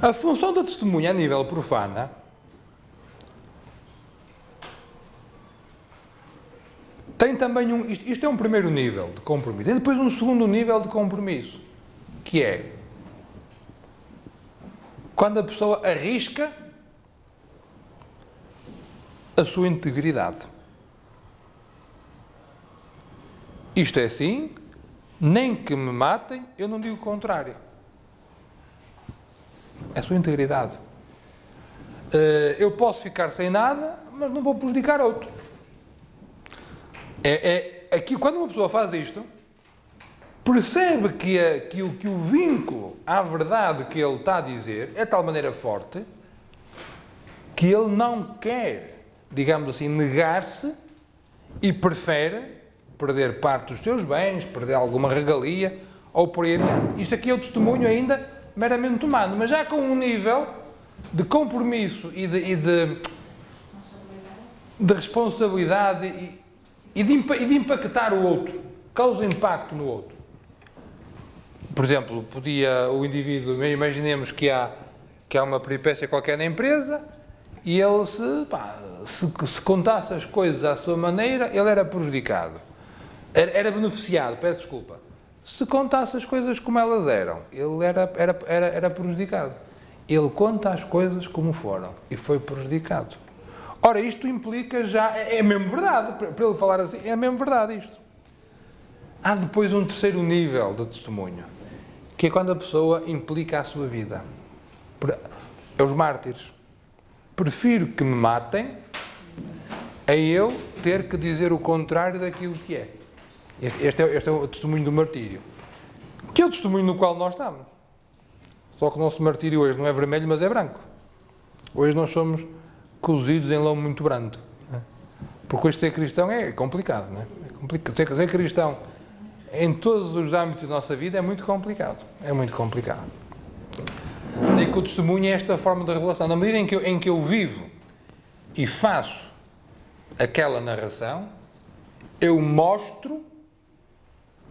A função da testemunha a nível profana tem também isto é um primeiro nível de compromisso. Tem depois um segundo nível de compromisso, que é quando a pessoa arrisca a sua integridade. Isto é assim, nem que me matem, eu não digo o contrário. É a sua integridade. Eu posso ficar sem nada, mas não vou prejudicar outro. Aqui, quando uma pessoa faz isto, percebe que o vínculo à verdade que ele está a dizer é de tal maneira forte que ele não quer, digamos assim, negar-se e prefere perder parte dos seus bens, perder alguma regalia ou por aí adiante. Isto aqui é o testemunho ainda meramente humano, mas já com um nível de compromisso e de responsabilidade e de impactar o outro, causa impacto no outro. Por exemplo, o indivíduo, imaginemos que há uma peripécia qualquer na empresa e ele se contasse as coisas à sua maneira, ele era prejudicado. Era beneficiado, peço desculpa. Se contasse as coisas como elas eram, ele era prejudicado. Ele conta as coisas como foram e foi prejudicado. Ora, isto implica já... É mesmo verdade, para ele falar assim, é mesmo verdade isto. Há depois um terceiro nível de testemunho, que é quando a pessoa implica a sua vida. É os mártires. Prefiro que me matem a eu ter que dizer o contrário daquilo que é. Este é o testemunho do martírio. Que é o testemunho no qual nós estamos. Só que o nosso martírio hoje não é vermelho, mas é branco. Hoje nós somos cozidos em lombo muito brando. Porque hoje ser cristão é complicado, não é? Ser cristão em todos os âmbitos da nossa vida é muito complicado. É muito complicado. Daí que o testemunho é esta forma de revelação. Na medida em que eu vivo e faço aquela narração, eu mostro,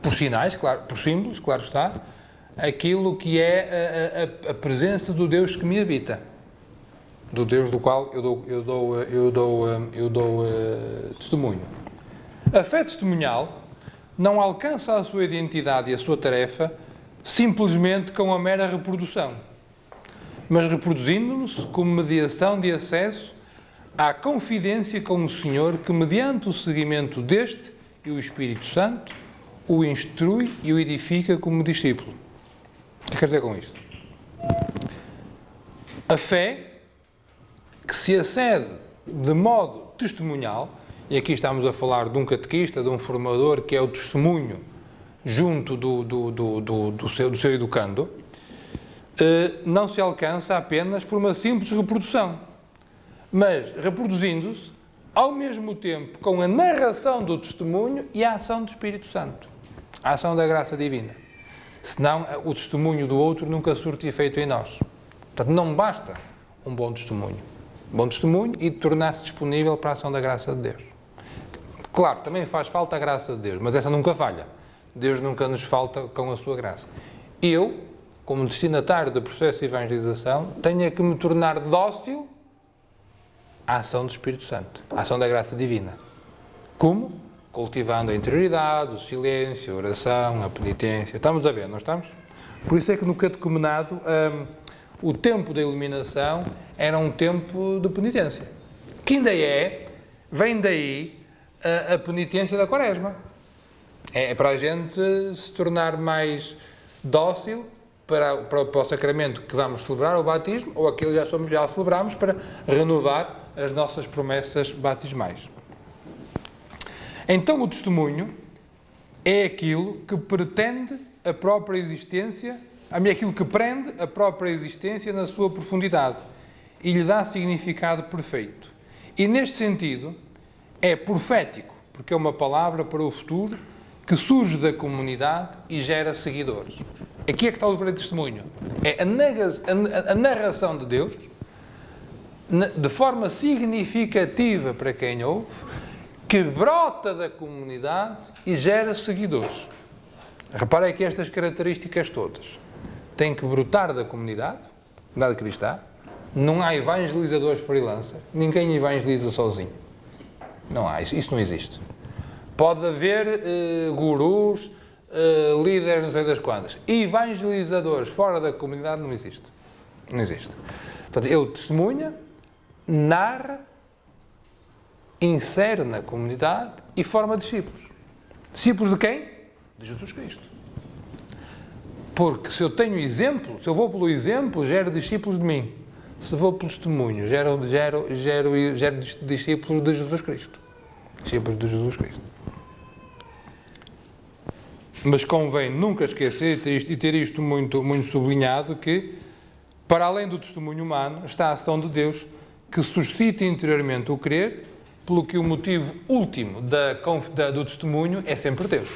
por sinais, claro, por símbolos, claro está, aquilo que é a presença do Deus que me habita. Do Deus do qual eu dou testemunho. A fé testemunhal não alcança a sua identidade e a sua tarefa simplesmente com a mera reprodução, mas reproduzindo-nos como mediação de acesso à confidência com o Senhor que, mediante o seguimento deste e o Espírito Santo, o instrui e o edifica como discípulo. O que quer dizer com isto? A fé que se acede de modo testemunhal, e aqui estamos a falar de um catequista, de um formador, que é o testemunho junto do seu educando, não se alcança apenas por uma simples reprodução, mas reproduzindo-se ao mesmo tempo com a narração do testemunho e a ação do Espírito Santo, a ação da graça divina. Senão o testemunho do outro nunca surte efeito em nós. Portanto, não basta um bom testemunho. Bom testemunho e tornar-se disponível para a ação da graça de Deus. Claro, também faz falta a graça de Deus, mas essa nunca falha. Deus nunca nos falta com a sua graça. Eu, como destinatário do processo de evangelização, tenho que me tornar dócil à ação do Espírito Santo, à ação da graça divina. Como? Cultivando a interioridade, o silêncio, a oração, a penitência. Estamos a ver, não estamos? Por isso é que no catecumenado o tempo da iluminação era um tempo de penitência. Que ainda vem daí a penitência da Quaresma. É para a gente se tornar mais dócil para o sacramento que vamos celebrar, o batismo, ou aquilo que já celebramos, para renovar as nossas promessas batismais. Então o testemunho é aquilo que pretende a própria existência, aquilo que prende a própria existência na sua profundidade e lhe dá significado perfeito. E neste sentido é profético, porque é uma palavra para o futuro que surge da comunidade e gera seguidores. Aqui é que está o verdadeiro testemunho. É a narração de Deus de forma significativa para quem ouve, que brota da comunidade e gera seguidores. Reparem que estas características todas têm que brotar da comunidade cristã. Não há evangelizadores freelancer. Ninguém evangeliza sozinho. Não há. Isso não existe. Pode haver gurus, líderes, não sei das quantas. Evangelizadores fora da comunidade não existe. Não existe. Portanto, ele testemunha, narra, insere na comunidade e forma discípulos. Discípulos de quem? De Jesus Cristo. Porque se eu tenho exemplo, se eu vou pelo exemplo, gero discípulos de mim. Se vou pelo testemunho, gero discípulos de Jesus Cristo. Discípulos de Jesus Cristo. Mas convém nunca esquecer e ter isto muito, muito sublinhado, que, para além do testemunho humano, está a ação de Deus que suscita interiormente o crer, pelo que o motivo último do testemunho é sempre Deus.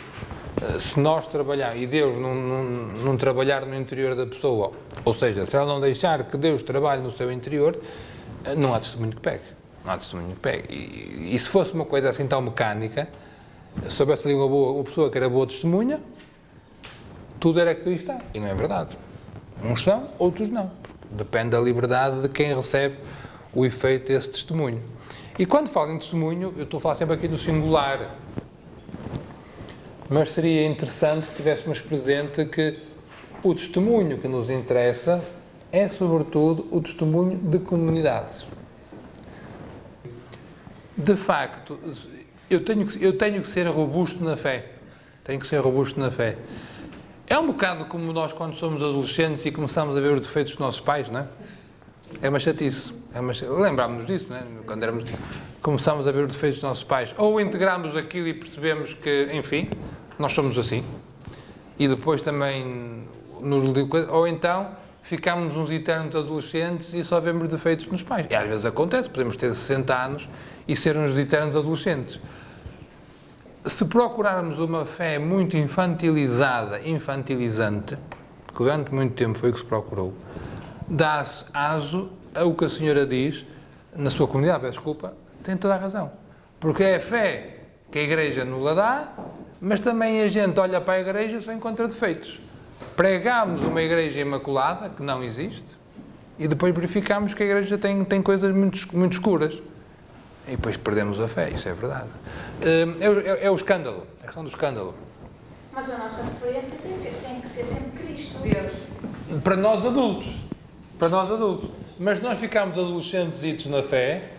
Se nós trabalharmos, e Deus não trabalhar no interior da pessoa, ou seja, se ela não deixar que Deus trabalhe no seu interior, não há testemunho que pegue. Não há testemunho que pegue. E se fosse uma coisa assim tão mecânica, se houvesse ali uma pessoa que era boa testemunha, tudo era cristão. E não é verdade. Uns são, outros não. Depende da liberdade de quem recebe o efeito desse testemunho. E quando falo em testemunho, eu estou a falar sempre aqui no singular. Mas seria interessante que tivéssemos presente que o testemunho que nos interessa é, sobretudo, o testemunho de comunidades. De facto, eu tenho que ser robusto na fé. Tenho que ser robusto na fé. É um bocado como nós, quando somos adolescentes e começamos a ver os defeitos dos nossos pais, não é? É uma chatice. Lembrámos-nos disso, não é? Quando começamos a ver os defeitos dos nossos pais. Ou integramos aquilo e percebemos que, enfim, nós somos assim. E depois também ou então ficamos uns eternos adolescentes e só vemos defeitos nos pais. E às vezes acontece, podemos ter 60 anos e ser uns eternos adolescentes. Se procurarmos uma fé muito infantilizante, que durante muito tempo foi o que se procurou, dá-se aso ao que a senhora diz, na sua comunidade, peço desculpa, tem toda a razão. Porque é a fé que a Igreja nos dá, mas também a gente olha para a Igreja e só encontra defeitos. Pregamos uma Igreja imaculada, que não existe, e depois verificamos que a Igreja tem coisas muito escuras. E depois perdemos a fé, isso é verdade. É o escândalo, a questão do escândalo. Mas a nossa referência tem que ser sempre Cristo. Deus. Para nós adultos. Mas nós ficamos adolescentes na fé,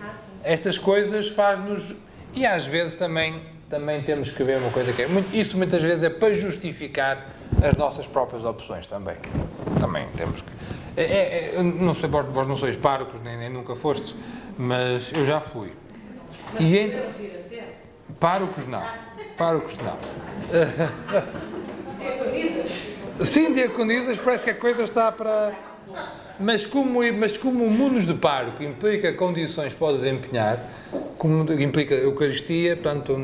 estas coisas faz-nos... E às vezes também temos que ver uma coisa que é... Isso muitas vezes é para justificar as nossas próprias opções também. Também temos que... não sei, vós não sois párocos, nem nunca fostes, mas eu já fui. Párocos não. Diaconisas? Sim, diaconisas, parece que a coisa está para... Mas como o munus de pároco implica condições para desempenhar, como implica Eucaristia, portanto,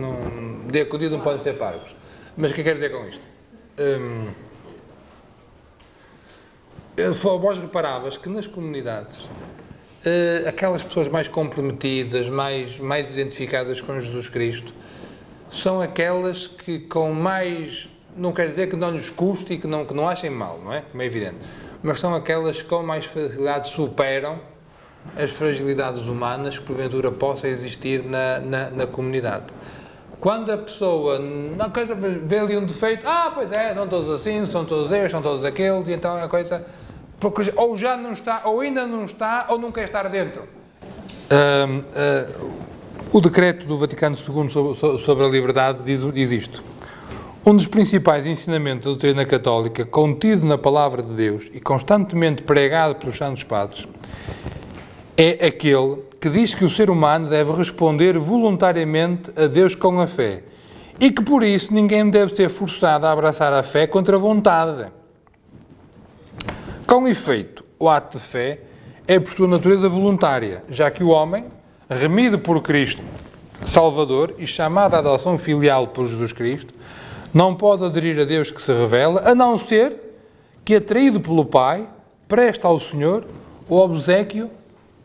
diaconisas não podem ser párocos. Mas o que quero dizer com isto? Vós reparavas que nas comunidades, aquelas pessoas mais comprometidas, mais identificadas com Jesus Cristo, são aquelas que com mais... Não quer dizer que não lhes custe e que não achem mal, não é? Como é evidente. Mas são aquelas que com mais facilidade superam as fragilidades humanas que porventura possa existir na comunidade. Quando a pessoa vê ali um defeito, pois é, são todos assim, são todos estes, são todos aqueles, e então a coisa... Porque ou já não está, ou ainda não está, ou não quer estar dentro. O decreto do Vaticano II sobre a liberdade diz isto. Um dos principais ensinamentos da doutrina católica, contido na Palavra de Deus e constantemente pregado pelos Santos Padres, é aquele que diz que o ser humano deve responder voluntariamente a Deus com a fé e que, por isso, ninguém deve ser forçado a abraçar a fé contra a vontade. Com efeito, o ato de fé é, por sua natureza, voluntária, já que o homem, remido por Cristo Salvador e chamado à adoção filial por Jesus Cristo, não pode aderir a Deus que se revela, a não ser que, atraído pelo Pai, presta ao Senhor o obséquio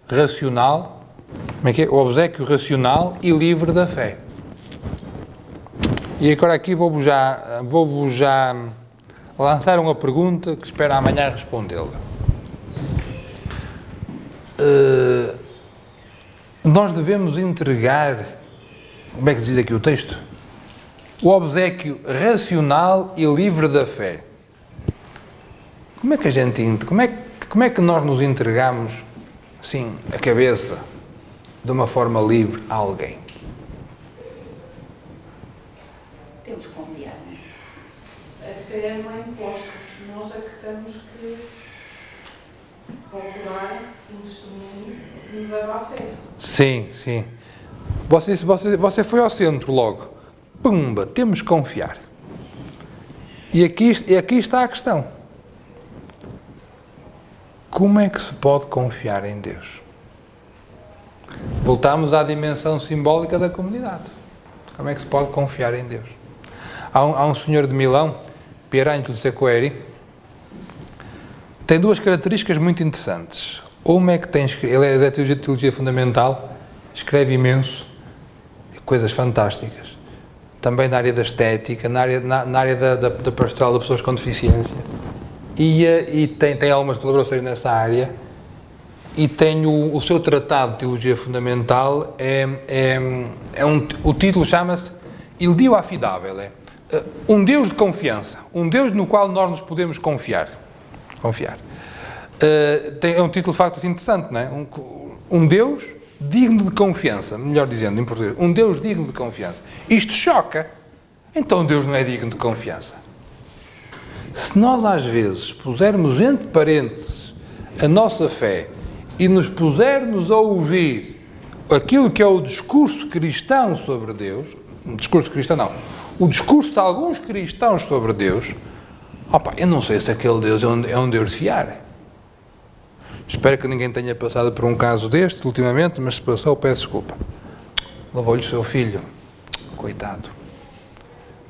racional, o obséquio racional e livre da fé. E agora aqui vou-vos já lançar uma pergunta que espero amanhã respondê-la. Nós devemos entregar, como é que diz aqui o texto? O obséquio racional e livre da fé. Como é que a gente, como é que nós nos entregamos, assim, a cabeça, de uma forma livre a alguém? Temos que confiar. A fé não é imposta. Nós é que temos que procurar um testemunho que nos leva à fé. Sim, sim. Você foi ao centro logo. Pumba, temos que confiar. E aqui está a questão. Como é que se pode confiar em Deus? Voltamos à dimensão simbólica da comunidade. Como é que se pode confiar em Deus? Há um senhor de Milão, Pier Angelo Sequeiri, tem duas características muito interessantes. Uma é que ele é da teologia fundamental, escreve imenso, coisas fantásticas. Também na área da estética, na área da pastoral de pessoas com deficiência. E tem algumas colaborações nessa área. E tem o seu tratado de teologia fundamental, o título chama-se Il Dio Affidabile, um Deus de confiança, um Deus no qual nós nos podemos confiar. É um título de facto assim interessante, não é? Um Deus digno de confiança, melhor dizendo em português, um Deus digno de confiança. Isto choca, então Deus não é digno de confiança. Se nós às vezes pusermos entre parênteses a nossa fé e nos pusermos a ouvir aquilo que é o discurso cristão sobre Deus, discurso cristão não, o discurso de alguns cristãos sobre Deus, eu não sei se aquele Deus é um Deus de fiar. Espero que ninguém tenha passado por um caso deste ultimamente, mas se passou, peço desculpa. Levou-lhe o seu filho. Coitado.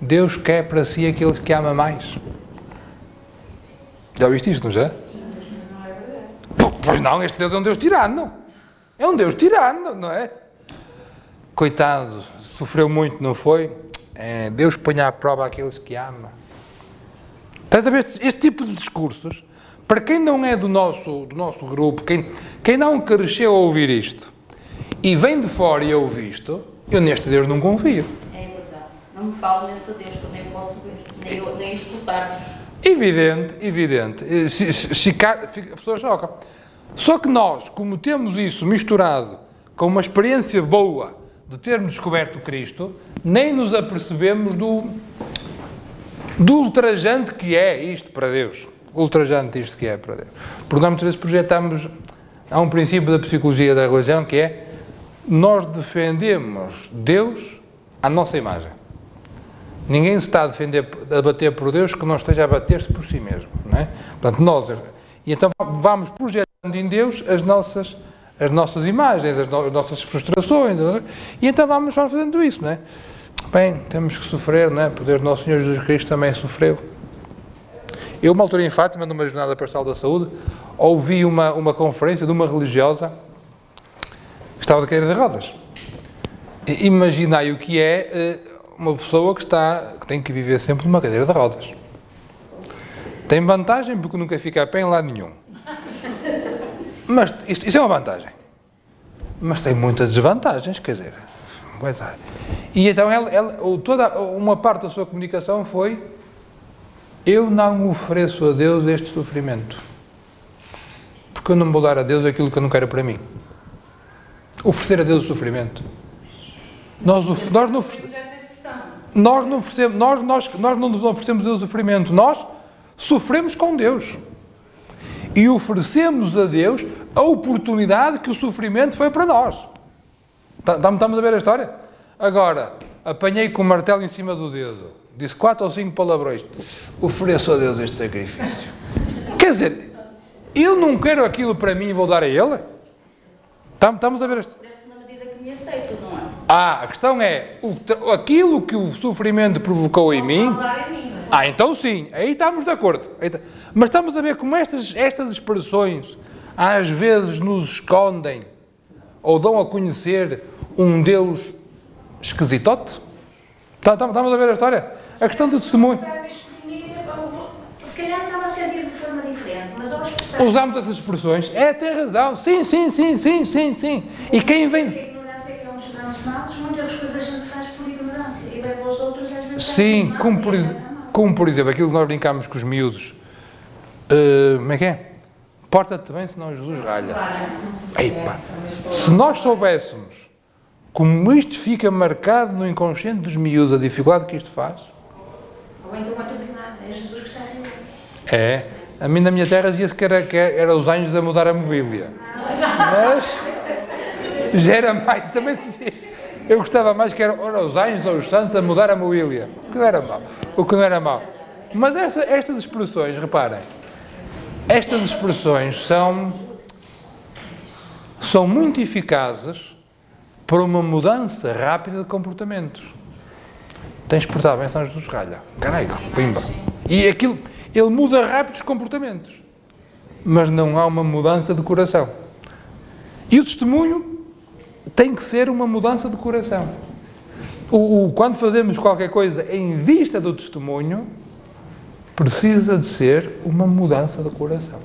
Deus quer para si aquele que ama mais. Já ouviste isto, não já? Pois não, este Deus é um Deus tirano. É um Deus tirano, não é? Coitado, sofreu muito, não foi? Deus põe à prova aqueles que ama. Estás a ver? Este tipo de discursos, para quem não é do nosso grupo, quem não cresceu a ouvir isto, e vem de fora e ouve isto, eu neste Deus não confio. É verdade. Não me falo nesse Deus que eu nem posso ver, nem escutar-vos. Evidente. A pessoa choca. Só que nós, como temos isso misturado com uma experiência boa de termos descoberto Cristo, nem nos apercebemos do ultrajante que é isto para Deus. Ultrajante isto que é para Deus. Porque nós muitas vezes projetamos, há um princípio da psicologia da religião que é, nós defendemos Deus à nossa imagem. Ninguém se está a bater por Deus que não esteja a bater-se por si mesmo, não é? Portanto, e então vamos projetando em Deus as nossas imagens, as nossas frustrações, e então vamos fazendo isso, não é? Bem, temos que sofrer, não é? Por Deus, nosso Senhor Jesus Cristo também sofreu. Eu, uma altura em Fátima, numa jornada pastoral da saúde, ouvi uma conferência de uma religiosa que estava de cadeira de rodas. Imaginai o que é uma pessoa que tem que viver sempre numa cadeira de rodas. Tem vantagem porque nunca fica a pé em lado nenhum. Mas isso é uma vantagem. Mas tem muitas desvantagens, quer dizer. E então toda uma parte da sua comunicação foi: eu não ofereço a Deus este sofrimento. Porque eu não vou dar a Deus aquilo que eu não quero para mim. Oferecer a Deus o sofrimento. Nós não nos oferecemos a Deus o sofrimento. Nós sofremos com Deus. E oferecemos a Deus a oportunidade que o sofrimento foi para nós. Estamos a ver a história? Agora, apanhei com o martelo em cima do dedo. Disse 4 ou 5 palavrões. Ofereço a Deus este sacrifício. Quer dizer, eu não quero aquilo para mim e vou dar a Ele? Estamos a ver isto? Ofereço na medida que me aceito, não é? A questão é, aquilo que o sofrimento provocou em mim... então sim, aí estamos de acordo. Mas estamos a ver como estas expressões às vezes nos escondem ou dão a conhecer um Deus esquisitote. Estamos a ver a história? A questão do testemunho. Se calhar estava a sentir de forma diferente, mas ao expressar... Usamos essas expressões. Tem razão. Sim. E quem vem... A ignorância é que é um dos grandes males. Muitas das coisas a gente faz por ignorância e leva os outros às vezes... Sim, como por exemplo, aquilo que nós brincamos com os miúdos. Como é que é? Porta-te bem, senão Jesus ralha. Eipa. Se nós soubéssemos como isto fica marcado no inconsciente dos miúdos, a dificuldade que isto faz... Ou então não é nada, é Jesus que está a rir. É. A mim na minha terra dizia-se que era os anjos a mudar a mobília. Mas já era mais, também se dizia. Eu gostava mais que era os anjos ou os santos a mudar a mobília. O que não era mau. Mas estas expressões, reparem, estas expressões são muito eficazes para uma mudança rápida de comportamentos. Tens de portar bem, São Jesus ralha. Caralho, pimba. E aquilo, ele muda rápido os comportamentos. Mas não há uma mudança de coração. E o testemunho tem que ser uma mudança de coração. Quando fazemos qualquer coisa em vista do testemunho, precisa de ser uma mudança de coração.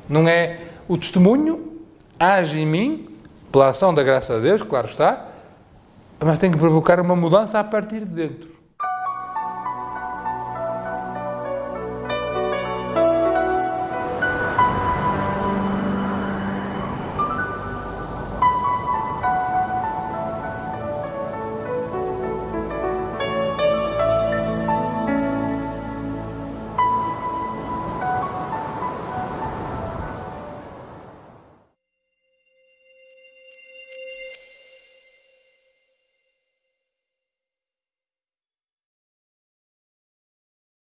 Não é o testemunho age em mim, pela ação da graça de Deus, claro está, mas tem que provocar uma mudança a partir de dentro.